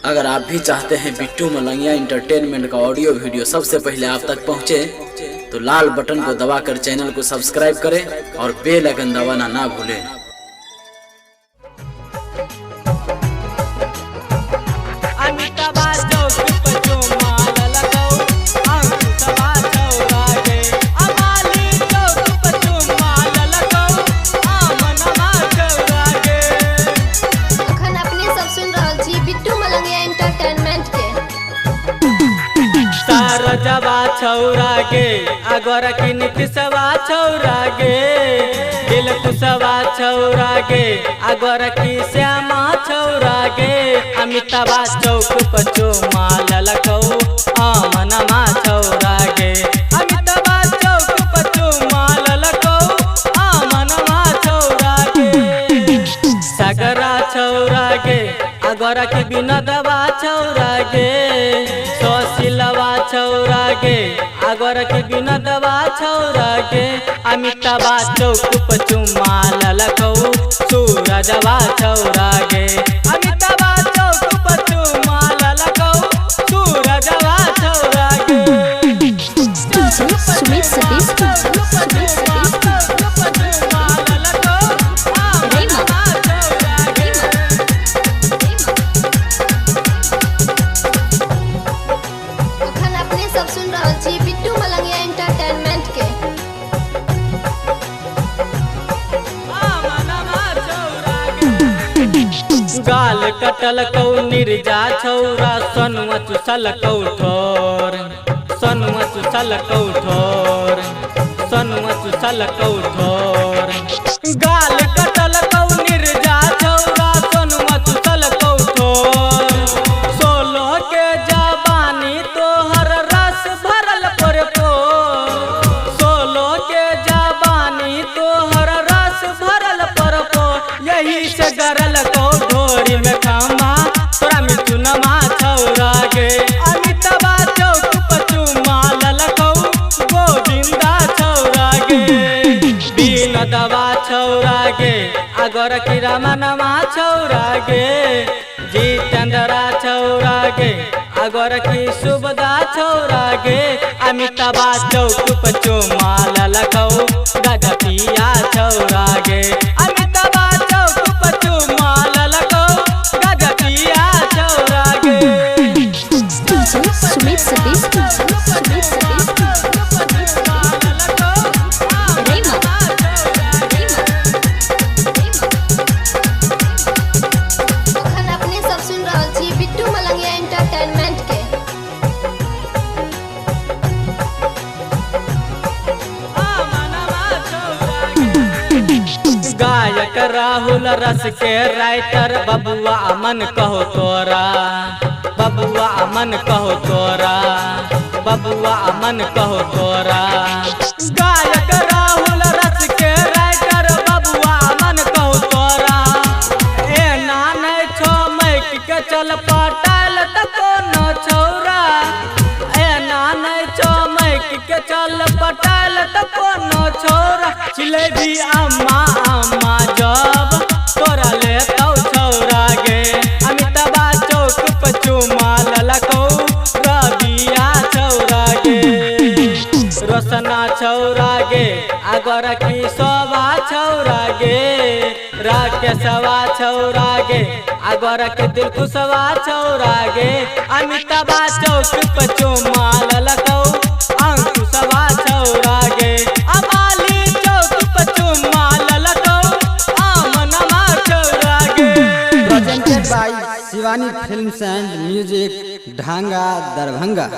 अगर आप भी चाहते हैं बिट्टू मलंगिया एंटरटेनमेंट का ऑडियो वीडियो सबसे पहले आप तक पहुंचे, तो लाल बटन को दबाकर चैनल को सब्सक्राइब करें और बेल आइकन दबाना ना भूलें। जवा छौरा गे अगोरा की नीतीशवा छौरा गे, दिल कुशवा छौरा गे अगोरा की श्यामा छौरा गे, अमिताबा चौक पचो माल लखौ आमनमा छौरा गे, अमिताबा चौक पचो माल लखौ आमनमा छौरा गे, सगरा छौरा गे अगोरा की विनोदवा छौरा गे, सोशिलवा छौरा गे अगोरा की विनोदवा छौरा गे, अमिताबा चौक पचु माल लखौ सूरजवा छौरा गे, अमिताबा चौक पचु माल लखौ सूरजवा छौरा गे। बिट्टू मलंगिया एंटरटेनमेंट के गाल कटल कौ निर्जा छौरा सनुआ चुसल कौ ठोर, सनुआ चुसल कौ ठोर, सनुआ चुसल कौ ठोर, गाल कटल कौ निर्जा छौरा सनुआ चुसल कौ ठोर, सोलो के जवानी तोहर रस भरल परपोर, सोलो के जवानी तोहर रस भरल परपोर, यही से गरल कौ ढोरी में खामा तोरा मिथुनमा छौरा गे, अमिताबा चौक पचु माल लखौ गोविंदा छौरा गे, विनोदवा छौरा गे अगोरा की रमनमा छौरा गे, जितेंद्रा छौरा गे अगोरा की सुबदा छौरा गे, अमिताबा चौक पचु माल लखौ गजपिया छौरा गे, अमिताबा चौक पचु माल लखौ गजपिया छौरा गे। बिट्टू मलंगिया एंटरटेनमेंट के गायक राहुल रस के राइटर बबुआ अमन कहो तोरा, बबुआ अमन कहो तोरा, बबुआ अमन कहो तोरा, गायक राहुल रस के राइटर बबुआ अमन कहो तोरा, ए नानै छो मैक के चल पटाल त कोनो छौरा, ए नानै छो मैक के चल पटाल त कोनो छौरा, जिलेबी अम्मा अम्मा जब तोरा लेतौ छौरा गे, अमिताबा चौक पचु माल लखौ रबिया छौरा गे, रोशना छौरा गे अगोरा की शोभा छौरा गे, राकेशवा छौरा गे अगोरा के दिल खुशवा छौरा गे, अमिताबा चौक पचु माल लखौ अंकुशवा छौरा गे, अमाली चौक पचु माल लखौ आमनमा छौरा गे। Presented by Shivani films and music, Dhanga Darbhanga.